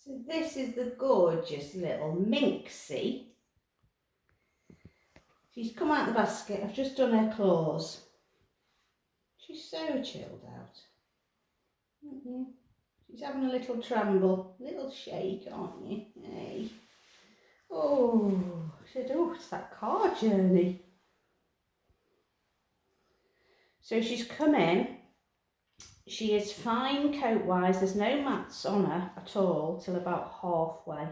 So this is the gorgeous little Minxsy. She's come out of the basket. I've just done her claws. She's so chilled out. She's having a little tremble, a little shake, aren't you? Hey. Oh, she said, oh, it's that car journey. So she's come in. She is fine coat-wise. There's no mats on her at all till about halfway.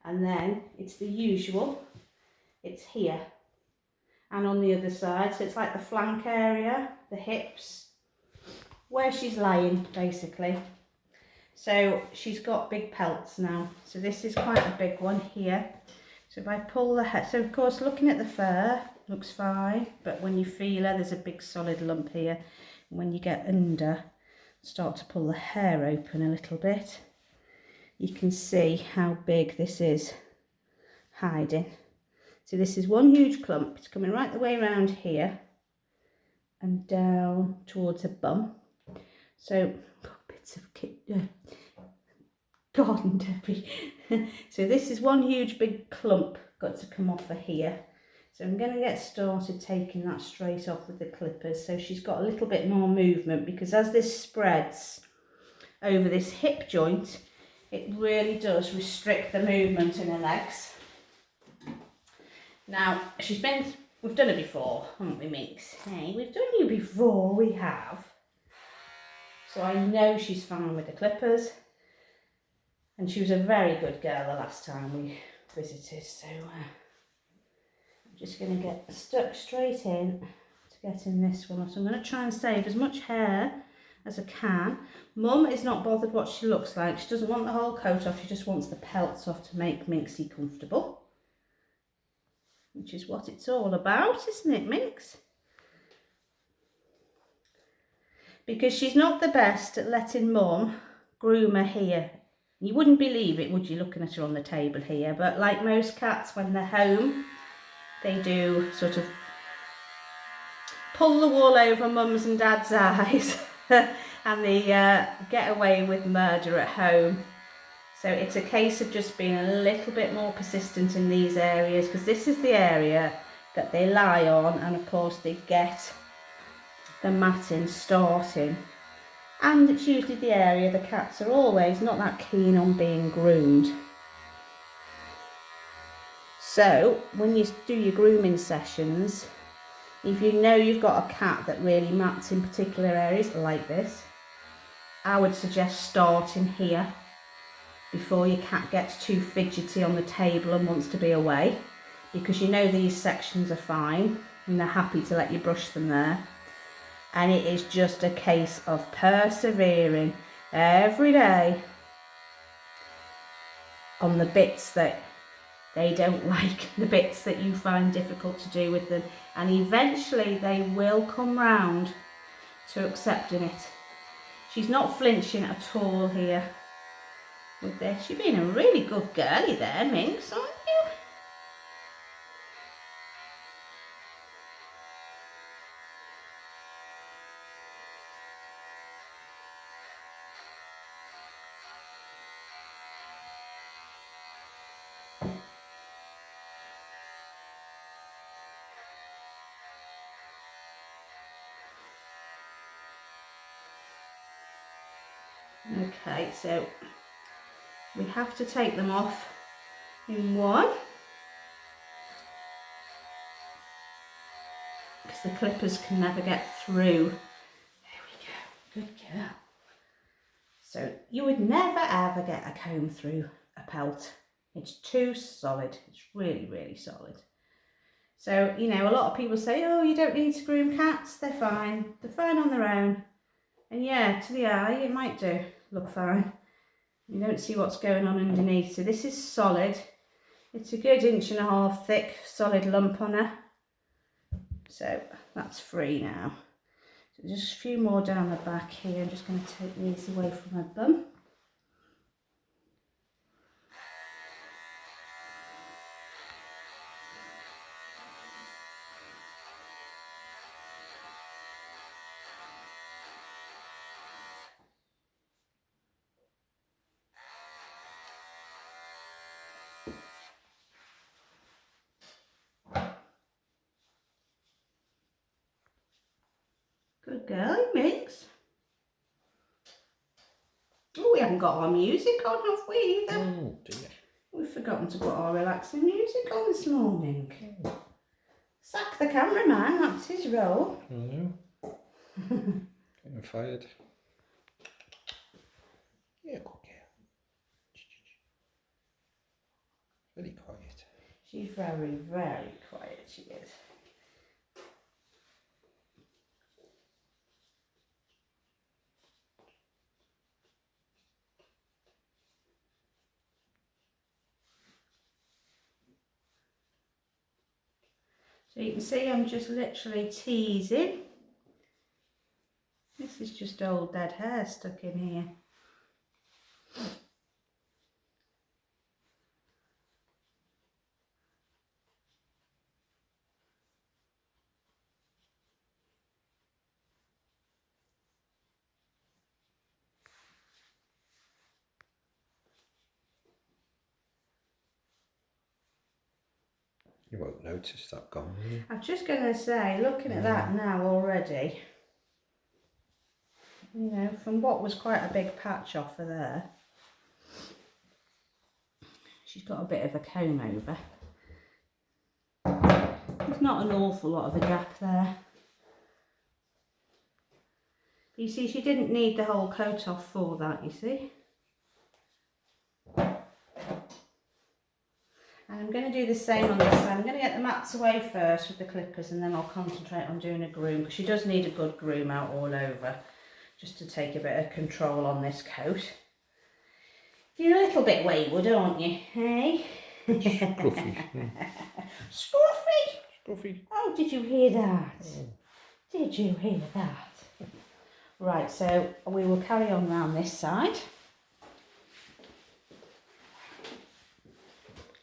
And then it's the usual. It's here and on the other side. So it's like the flank area, the hips, where she's lying basically. So she's got big pelts now. So this is quite a big one here. So if I pull the head, so of course looking at the fur, looks fine. But when you feel her, there's a big solid lump here. And when you get under, start to pull the hair open a little bit, you can see how big this is hiding. So this is one huge clump. It's coming right the way around here and down towards her bum. So bits of garden debris. So this is one huge big clump got to come off of here. So I'm going to get started taking that straight off with the clippers. So she's got a little bit more movement, because as this spreads over this hip joint, it really does restrict the movement in her legs. Now, we've done it before, haven't we, Minx? Hey, we've done you before, we have. So I know she's fine with the clippers. And she was a very good girl the last time we visited, so I'm just going to get stuck straight in to get in this one. So I'm going to try and save as much hair as I can. Mum is not bothered what she looks like. She doesn't want the whole coat off, she just wants the pelts off to make Minxsy comfortable. Which is what it's all about, isn't it, Minx? Because she's not the best at letting Mum groom her here. You wouldn't believe it, would you, looking at her on the table here? But like most cats, when they're home, they do sort of pull the wool over Mum's and Dad's eyes and they get away with murder at home. So it's a case of just being a little bit more persistent in these areas, because this is the area that they lie on, and of course they get the matting starting. And it's usually the area the cats are always not that keen on being groomed. So when you do your grooming sessions, if you know you've got a cat that really mats in particular areas like this, I would suggest starting here before your cat gets too fidgety on the table and wants to be away, because you know these sections are fine and they're happy to let you brush them there. And it is just a case of persevering every day on the bits that they don't like, the bits that you find difficult to do with them, and eventually they will come round to accepting it. She's not flinching at all here with this. You've been a really good girlie there, Minx, aren't you? Okay, so we have to take them off in one, because the clippers can never get through. There we go, good girl. So you would never ever get a comb through a pelt. It's too solid. It's really, really solid. So, you know, a lot of people say, oh, you don't need to groom cats. They're fine. They're fine on their own. And yeah, to the eye, it might do look fine. You don't see what's going on underneath. So this is solid. It's a good 1.5 inch thick, solid lump on her. So that's free now. So just a few more down the back here. I'm just going to take these away from her bum. Good girl, Minx. Oh, we haven't got our music on, have we, either? Oh dear. We've forgotten to put our relaxing music on this morning. Sack the cameraman, that's his role. I know. Getting fired. Yeah, good girl. Very quiet. She's very, very quiet, she is. So you can see I'm just literally teasing. This is just old dead hair stuck in here. You won't notice that gone, will you? I'm just going to say, looking at that now already, you know, from what was quite a big patch off of there, she's got a bit of a comb over. There's not an awful lot of a gap there. But you see, she didn't need the whole coat off for that, you see. And I'm going to do the same on this side. I'm going to get the mats away first with the clippers and then I'll concentrate on doing a groom, because she does need a good groom out all over, just to take a bit of control on this coat. You're a little bit wayward, aren't you, hey? Scruffy. Scruffy! Scruffy. Oh, did you hear that? Oh. Did you hear that? Right, so we will carry on round this side.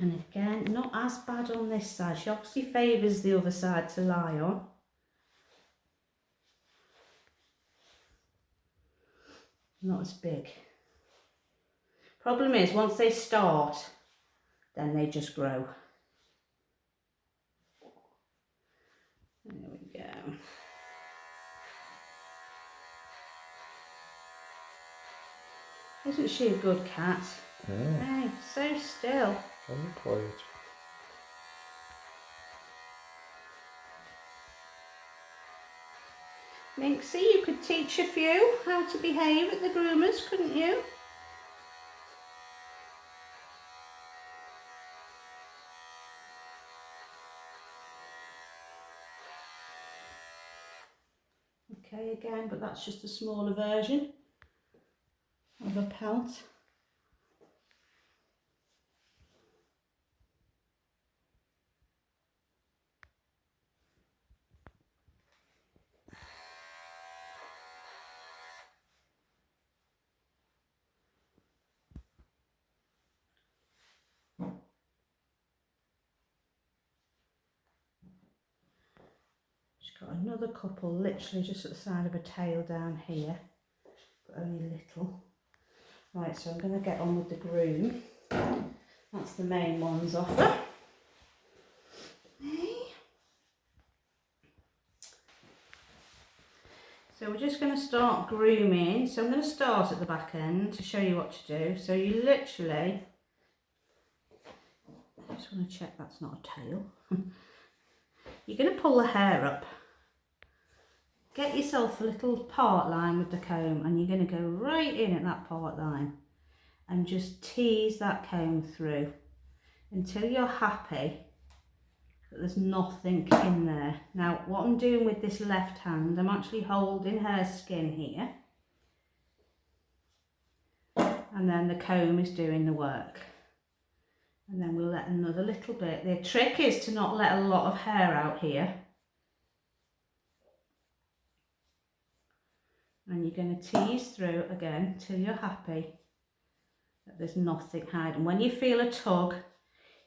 And again, not as bad on this side. She obviously favours the other side to lie on. Not as big. Problem is, once they start, then they just grow. There we go. Isn't she a good cat? Yeah. Hey, so still. Very quiet. Minxsy, you could teach a few how to behave at the groomers, couldn't you? Okay, again, but that's just a smaller version of a pelt. She's got another couple literally just at the side of her tail down here, but only little. Right, so I'm going to get on with the groom. That's the main ones off her. So we're just going to start grooming. So I'm going to start at the back end to show you what to do. So you literally, I just want to check that's not a tail. You're going to pull the hair up. Get yourself a little part line with the comb and you're going to go right in at that part line and just tease that comb through until you're happy that there's nothing in there. Now what I'm doing with this left hand, I'm actually holding her skin here and then the comb is doing the work. And then we'll let another little bit. The trick is to not let a lot of hair out here. And you're going to tease through again till you're happy that there's nothing hiding. When you feel a tug,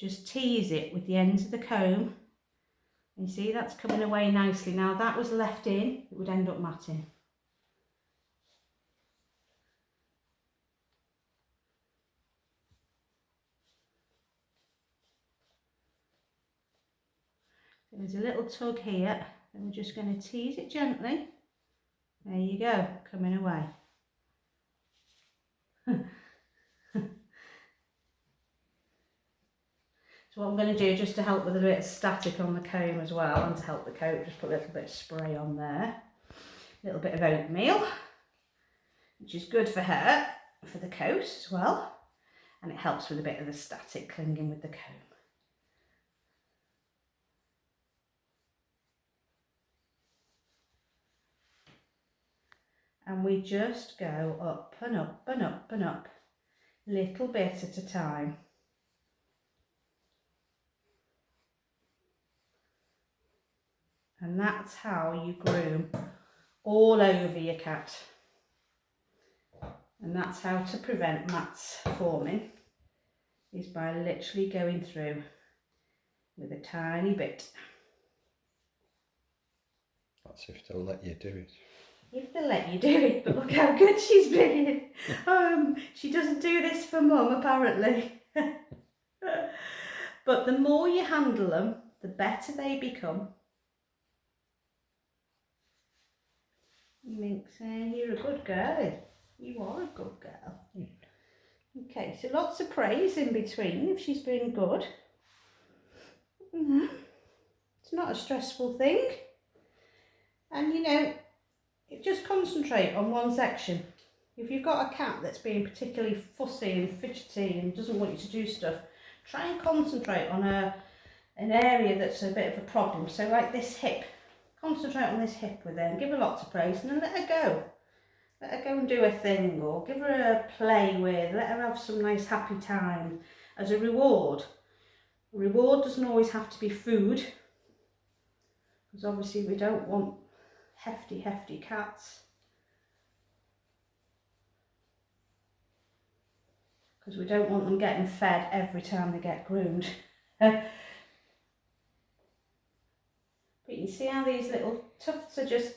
just tease it with the ends of the comb. And you see that's coming away nicely. Now if that was left in, it would end up matting. There's a little tug here, and we're just going to tease it gently. There you go, coming away. So what I'm going to do, just to help with a bit of static on the comb as well, and to help the coat, just put a little bit of spray on there. A little bit of oatmeal, which is good for her, for the coat as well. And it helps with a bit of the static clinging with the comb. And we just go up and up and up and up, little bit at a time. And that's how you groom all over your cat. And that's how to prevent mats forming, is by literally going through with a tiny bit. That's if they'll let you do it. If they let you do it, but look how good she's been. She doesn't do this for mum, apparently. But the more you handle them, the better they become. Minxsy, you're a good girl. You are a good girl. Okay, so lots of praise in between if she's been good. It's not a stressful thing. And you know, just concentrate on one section. If you've got a cat that's being particularly fussy and fidgety and doesn't want you to do stuff, try and concentrate on an area that's a bit of a problem. So like this hip, concentrate on this hip with her and give her lots of praise, and then let her go. Let her go and do a thing, or give her a play with, let her have some nice happy time as a reward. A reward doesn't always have to be food, because obviously we don't want hefty cats. Because we don't want them getting fed every time they get groomed. But you can see how these little tufts are just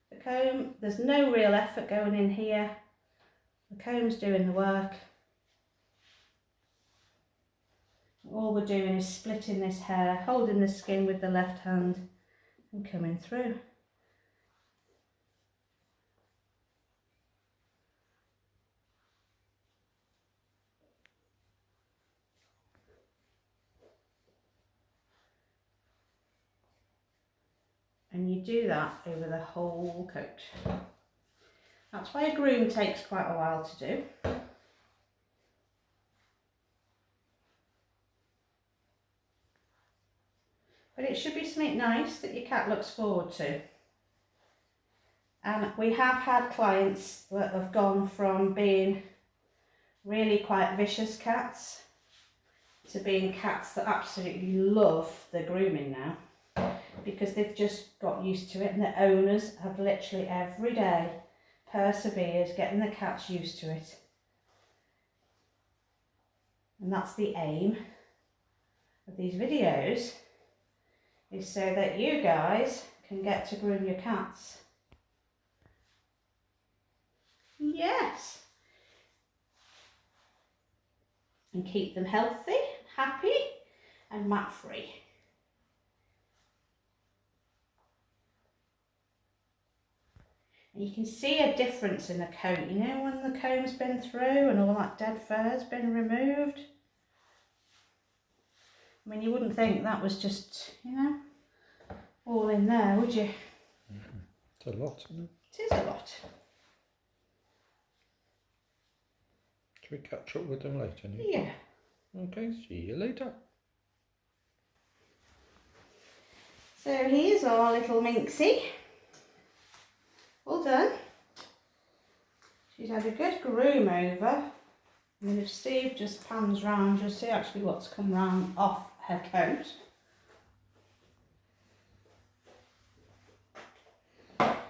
the comb. There's no real effort going in here. The comb's doing the work. All we're doing is splitting this hair, holding the skin with the left hand and coming through. And you do that over the whole coat. That's why a groom takes quite a while to do. But it should be something nice that your cat looks forward to. And we have had clients that have gone from being really quite vicious cats to being cats that absolutely love the grooming now, because they've just got used to it, and the owners have literally every day persevered getting the cats used to it. And that's the aim of these videos, is so that you guys can get to groom your cats. Yes. And keep them healthy, happy and mat free. And you can see a difference in the coat, you know, when the comb's been through and all that dead fur's been removed. I mean, you wouldn't think that was just, you know, all in there, would you? It's a lot, isn't it? It is a lot. Should we catch up with them later, Nick? Yeah. Okay, see you later. So here's our little Minxsy. All done. She's had a good groom over. And if Steve just pans round, you'll see actually what's come round off her coat.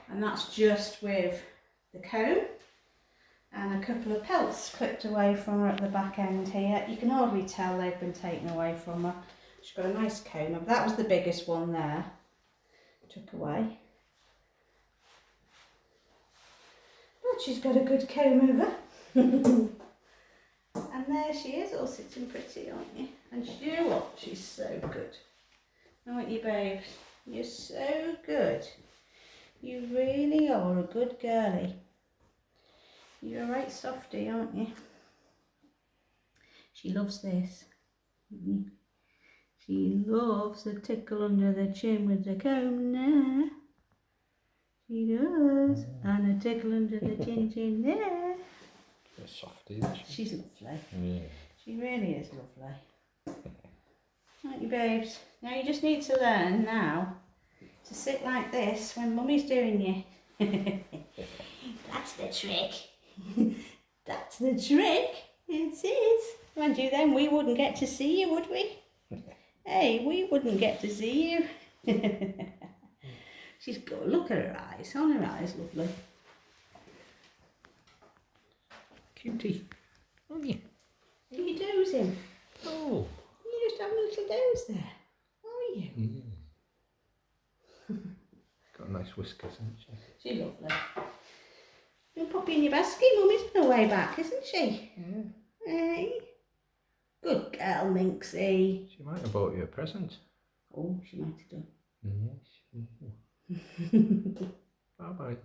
And that's just with the comb and a couple of pelts clipped away from her at the back end here. You can hardly tell they've been taken away from her. She's got a nice comb up. That was the biggest one there. Took away. But she's got a good comb over. And there she is, all sitting pretty, aren't you? And you know what? She's so good. Aren't you, babes? You're so good. You really are a good girlie. You're a right softie, aren't you? She loves this. She loves a tickle under the chin with the comb there. She does. And a tickle under the chin there. A softie, isn't she? She's lovely. Yeah. She really is lovely. Aren't you, babes? Now you just need to learn now to sit like this when Mummy's doing you. That's the trick. That's the trick. It is. Mind you, then we wouldn't get to see you, would we? Hey, we wouldn't get to see you. She's good. Look at her eyes. On her eyes, lovely. Cutie. Oh, yeah. Are you dozing? Oh. You just having a little doze there. Are you? Yeah. Got nice whiskers, hasn't she? She's lovely. You'll pop in your basket, Mummy's on her way back, isn't she? Yeah. Hey? Good girl, Minxsy. She might have bought you a present. Oh, she might have done. Yes. Bye bye.